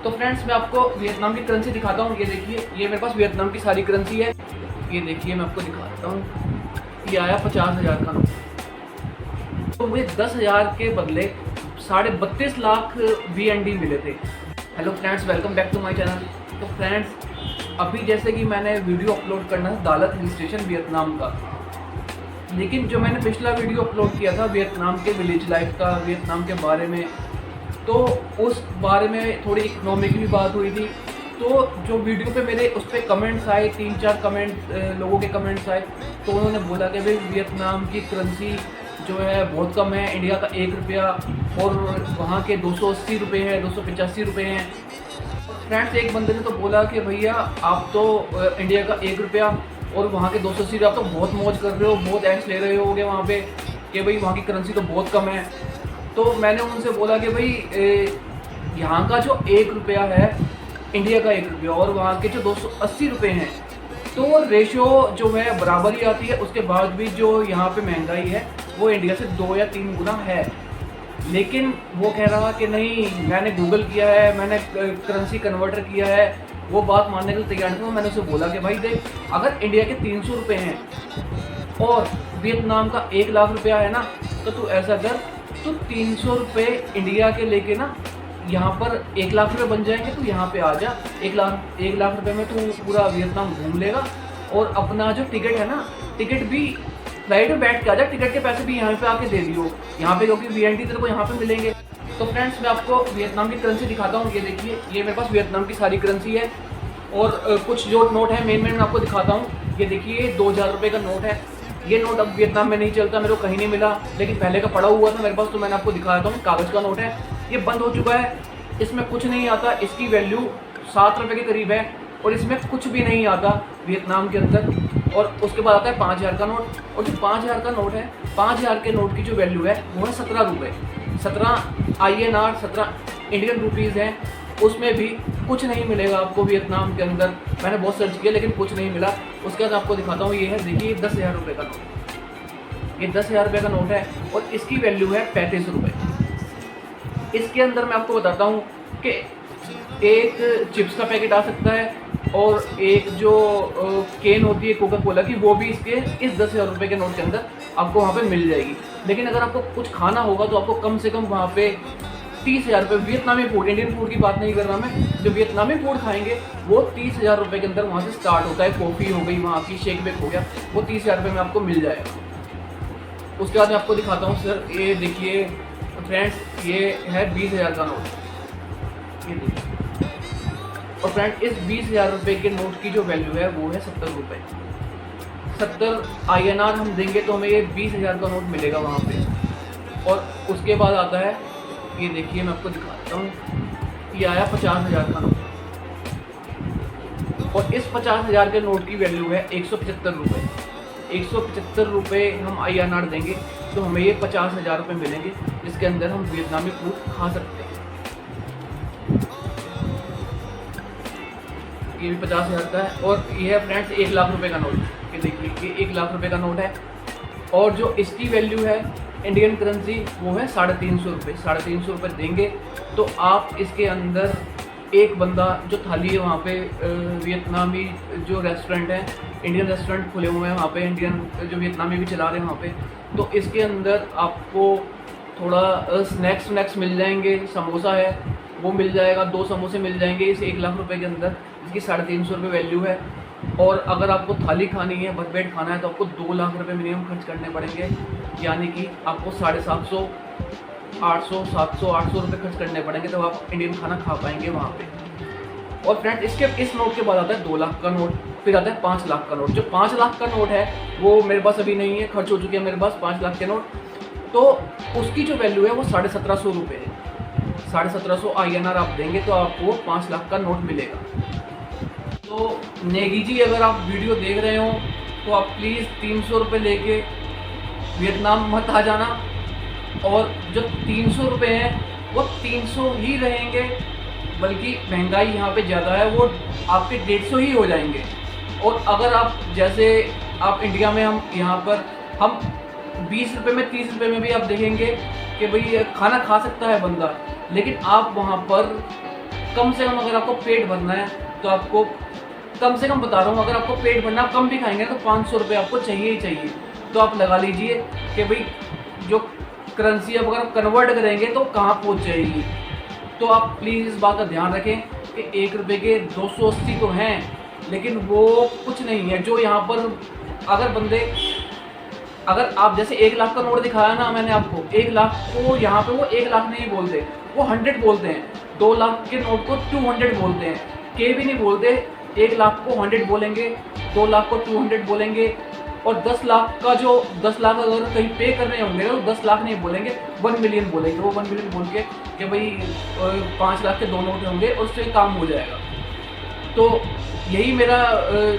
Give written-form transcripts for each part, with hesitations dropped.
तो फ्रेंड्स मैं आपको वियतनाम की करेंसी दिखाता हूँ। ये देखिए, ये मेरे पास वियतनाम की सारी करेंसी है। ये देखिए मैं आपको दिखाता हूँ। ये आया 50,000 का नोट। तो मुझे 10,000 के बदले 32.5 लाख VND मिले थे। Hello friends, welcome back to my channel. तो फ्रेंड्स अभी जैसे कि मैंने वीडियो अपलोड करना था दालत हिल स्टेशन वियतनाम का, लेकिन जो मैंने पिछला वीडियो अपलोड किया था वियतनाम के विलेज लाइफ का, वियतनाम के बारे में, तो उस बारे में थोड़ी इकोनॉमी की भी बात हुई थी। तो जो वीडियो पे मेरे उस पर कमेंट्स आए, 3-4 कमेंट लोगों के कमेंट्स आए, तो उन्होंने बोला कि भाई वियतनाम की करेंसी जो है बहुत कम है, इंडिया का 1 रुपया और वहाँ के 280 रुपये हैं, 285 रुपये हैं। फ्रेंड्स एक बंदे ने तो बोला कि भैया आप तो इंडिया का 1 रुपया और वहाँ के 280 रुपये, आप तो बहुत मौज कर रहे हो, बहुत ऐश ले रहे होगे वहाँ पे कि भाई वहाँ की करेंसी तो बहुत कम है। तो मैंने उनसे बोला कि भाई यहाँ का जो 1 रुपया है, इंडिया का 1 रुपया, और वहाँ के जो 280 रुपये हैं, तो रेशियो जो है बराबर ही आती है। उसके बाद भी जो यहाँ पे महंगाई है वो इंडिया से 2 या 3 गुना है। लेकिन वो कह रहा कि नहीं, मैंने गूगल किया है, मैंने करेंसी कन्वर्टर किया है, वो बात मानने के लिए तैयार नहीं था। मैंने उसे बोला कि भाई देख, अगर इंडिया के 300 रुपये हैं और वियतनाम का 1 लाख रुपया है ना, तो तू ऐसा कर, तो 300 रुपये इंडिया के लेके ना यहाँ पर 1 लाख रुपये बन जाएंगे। तो यहाँ पे आ जा, 1 लाख रुपये में तू पूरा वियतनाम घूम लेगा। और अपना जो टिकट है ना, टिकट भी फ्लाइट में बैठ के आ जा, टिकट के पैसे भी यहाँ पे आके दे दियो यहाँ पे, क्योंकि VND तेरे को यहाँ पे मिलेंगे। तो फ्रेंड्स मैं आपको वियतनाम की करेंसी दिखाता हूँ। ये देखिए, ये मेरे पास वियतनाम की सारी करेंसी है और कुछ जो नोट है मेन मैं आपको दिखाता हूँ। ये देखिए, 2000 रुपये का नोट है। ये नोट अब वियतनाम में नहीं चलता, मेरे को कहीं नहीं मिला, लेकिन पहले का पड़ा हुआ था मेरे पास, तो मैंने आपको दिखाता हूँ। कागज़ का नोट है, ये बंद हो चुका है, इसमें कुछ नहीं आता। इसकी वैल्यू 7 रुपये के करीब है और इसमें कुछ भी नहीं आता वियतनाम के अंदर। और उसके बाद आता है 5000 का नोट, और जो 5000 का नोट है, 5000 के नोट की जो वैल्यू है वो है 17 रुपये। 17 INR, 17 इंडियन रुपीज़ हैं। उसमें भी कुछ नहीं मिलेगा आपको वियतनाम के अंदर। मैंने बहुत सर्च किया लेकिन कुछ नहीं मिला। उसके बाद आपको दिखाता हूँ। ये है, देखिए, 10,000 रुपये का नोट। ये 10,000 रुपये का नोट है और इसकी वैल्यू है 35 रुपये। इसके अंदर मैं आपको बताता हूँ कि एक चिप्स का पैकेट आ सकता है और एक जो केन होती है कोका कोला की, वो भी इसके इस 10,000 रुपये के नोट के अंदर आपको वहाँ पे मिल जाएगी। लेकिन अगर आपको कुछ खाना होगा तो आपको कम से कम वहाँ पे 30,000 रुपये वियतनामी फूड, इंडियन फूड की बात नहीं कर रहा मैं, जो वियतनामी फूड खाएंगे वो 30,000 रुपये के अंदर वहाँ से स्टार्ट होता है। कॉफ़ी हो गई वहाँ की, शेक वेक हो गया, वो 30,000 रुपये में आपको मिल जाएगा। उसके बाद मैं आपको दिखाता हूँ। सर ये देखिए फ्रेंड्स, ये है 20,000 का नोट। ये देखिए, और फ्रेंड इस 20,000 रुपये के नोट की जो वैल्यू है वो है 70 रुपये। 70 INR हम देंगे तो हमें ये 20,000 का नोट मिलेगा वहाँ पे। और उसके बाद आता है, ये देखिए मैं आपको दिखाता हूँ, ये आया 50,000 का नोट। और इस 50,000 के नोट की वैल्यू है 175 रुपये। 175 रुपये हम INR देंगे तो हमें ये 50,000 रुपये मिलेंगे, जिसके अंदर हम वियतनामी फूड खा सकते हैं। ये भी 50,000 का है। और ये है फ्रेंड्स 1 लाख रुपये का नोट। ये देखिए, ये 1 लाख रुपये का नोट है और जो इसकी वैल्यू है इंडियन करेंसी वो है 350 रुपये। 350 रुपये देंगे तो आप इसके अंदर एक बंदा, जो थाली है वहाँ पे वियतनामी जो रेस्टोरेंट है, इंडियन रेस्टोरेंट खुले हुए हैं वहाँ पे, इंडियन जो वियतनामी भी चला रहे हैं वहाँ पे, तो इसके अंदर आपको थोड़ा स्नैक्स मिल जाएंगे। समोसा है वो मिल जाएगा, 2 समोसे मिल जाएंगे इस 1 लाख रुपये के अंदर, इसकी 350 रुपये वैल्यू है। और अगर आपको थाली खानी है, भरपेट खाना है, तो आपको 2 लाख रुपये मिनिमम खर्च करने पड़ेंगे। यानी कि आपको 750, 800, 700, 800 रुपये खर्च करने पड़ेंगे, तो आप इंडियन खाना खा पाएंगे वहाँ पे। और फ्रेंड इसके इस नोट के बाद आता है 2 लाख का नोट, फिर आता है 5 लाख का नोट। जो 5 लाख का नोट है वो मेरे पास अभी नहीं है, खर्च हो चुके हैं मेरे पास 5 लाख के नोट। तो उसकी जो वैल्यू है वो 1750 रुपये है। 1750 INR आप देंगे तो आपको 5 लाख का नोट मिलेगा। तो नेगी जी, अगर आप वीडियो देख रहे हो तो आप प्लीज़ 300 रुपये लेके वियतनाम मत आ जाना। और जो 300 रुपये हैं वो 300 ही रहेंगे, बल्कि महंगाई यहाँ पे ज़्यादा है, वो आपके 150 ही हो जाएंगे। और अगर आप जैसे आप इंडिया में, हम यहाँ पर हम 20 रुपये में, 30 रुपये में भी आप देखेंगे कि भाई खाना खा सकता है बंदा, लेकिन आप वहाँ पर कम से कम अगर आपको पेट भरना है तो आपको, कम से कम बता रहा हूँ, अगर आपको पेट भरना, आप कम भी खाएंगे तो 500 रुपये आपको चाहिए ही चाहिए। तो आप लगा लीजिए कि भाई जो करेंसी अब अगर आप कन्वर्ट करेंगे तो कहाँ पहुँच जाएगी। तो आप प्लीज़ इस बात का ध्यान रखें कि 1 रुपये के 280 तो हैं, लेकिन वो कुछ नहीं है। जो यहाँ पर अगर बंदे, अगर आप जैसे 1 लाख का नोट दिखाया ना मैंने आपको, 1 लाख को यहाँ पे वो 1 लाख नहीं बोलते, वो 100 बोलते हैं। 2 लाख के नोट को 200 बोलते हैं, के भी नहीं बोलते। 1 लाख को 100 बोलेंगे, 2 लाख को 200 बोलेंगे, और 10 लाख का जो 10 लाख अगर कहीं पे कर रहे होंगे तो 10 लाख नहीं बोलेंगे, 1 मिलियन बोलेंगे। वो 1 मिलियन बोल के कि भाई 5 लाख के 2 नोट होंगे, उससे काम हो जाएगा। तो यही मेरा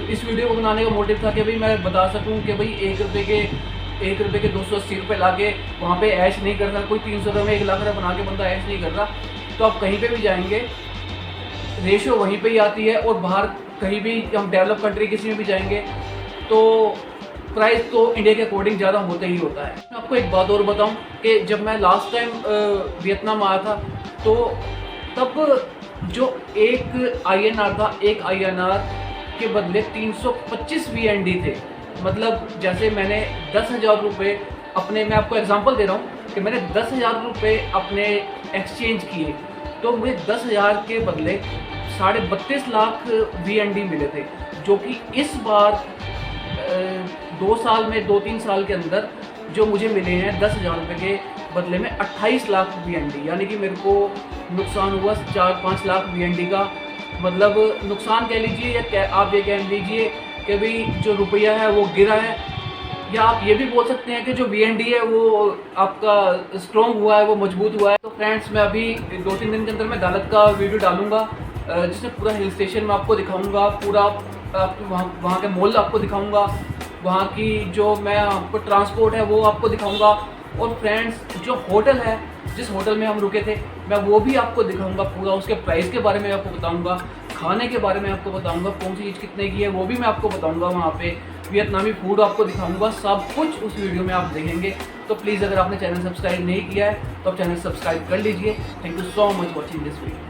इस वीडियो को बनाने का मोटिव था कि भाई मैं बता सकूं कि भाई 1 रुपये के 280 रुपये ला के वहाँ पे ऐश नहीं कर रहा कोई। 300 रुपये में 1 लाख रुपये बना के बंदा ऐश नहीं कर रहा। तो आप कहीं पे भी जाएंगे रेशो वहीं पे ही आती है, और बाहर कहीं भी हम डेवलप कंट्री किसी में भी जाएंगे तो प्राइस तो इंडिया के अकॉर्डिंग ज़्यादा होता ही होता है। मैं आपको एक बात और बताऊं कि जब मैं लास्ट टाइम वियतनाम आया था तो तब जो एक INR था, एक INR के बदले 325 VND थे। मतलब जैसे मैंने 10,000 रुपये अपने, मैं आपको एग्जांपल दे रहा हूँ कि मैंने 10,000 रुपये अपने एक्सचेंज किए तो मुझे 10,000 के बदले 32.5 लाख VND मिले थे, जो कि इस बार 2-3 साल के अंदर जो मुझे मिले हैं 10,000 रुपये के बदले में 28 लाख VND, यानी कि मेरे को नुकसान हुआ 4-5 लाख VND का। मतलब नुकसान कह लीजिए, या आप ये कह लीजिए कि भाई जो रुपया है वो गिरा है, या आप ये भी बोल सकते हैं कि जो VND है वो आपका स्ट्रॉन्ग हुआ है, वो मजबूत हुआ है। तो फ्रेंड्स मैं अभी 2-3 दिन के अंदर मैं दालत का वीडियो डालूंगा, जिसमें पूरा हिल स्टेशन में आपको दिखाऊंगा, पूरा आपको वहाँ के मॉल आपको दिखाऊंगा, वहाँ की जो मैं आपको ट्रांसपोर्ट है वो आपको दिखाऊंगा, और फ्रेंड्स जो होटल है, जिस होटल में हम रुके थे, मैं वो भी आपको दिखाऊंगा पूरा। उसके प्राइस के बारे में आपको बताऊंगा, खाने के बारे में आपको बताऊंगा, कौन सी चीज़ कितने की है वो भी मैं आपको बताऊंगा। वहाँ पे वियतनामी फूड आपको दिखाऊंगा, सब कुछ उस वीडियो में आप देखेंगे। तो प्लीज़ अगर आपने चैनल सब्सक्राइब नहीं किया है तो आप चैनल सब्सक्राइब कर लीजिए। Thank you so much watching this video.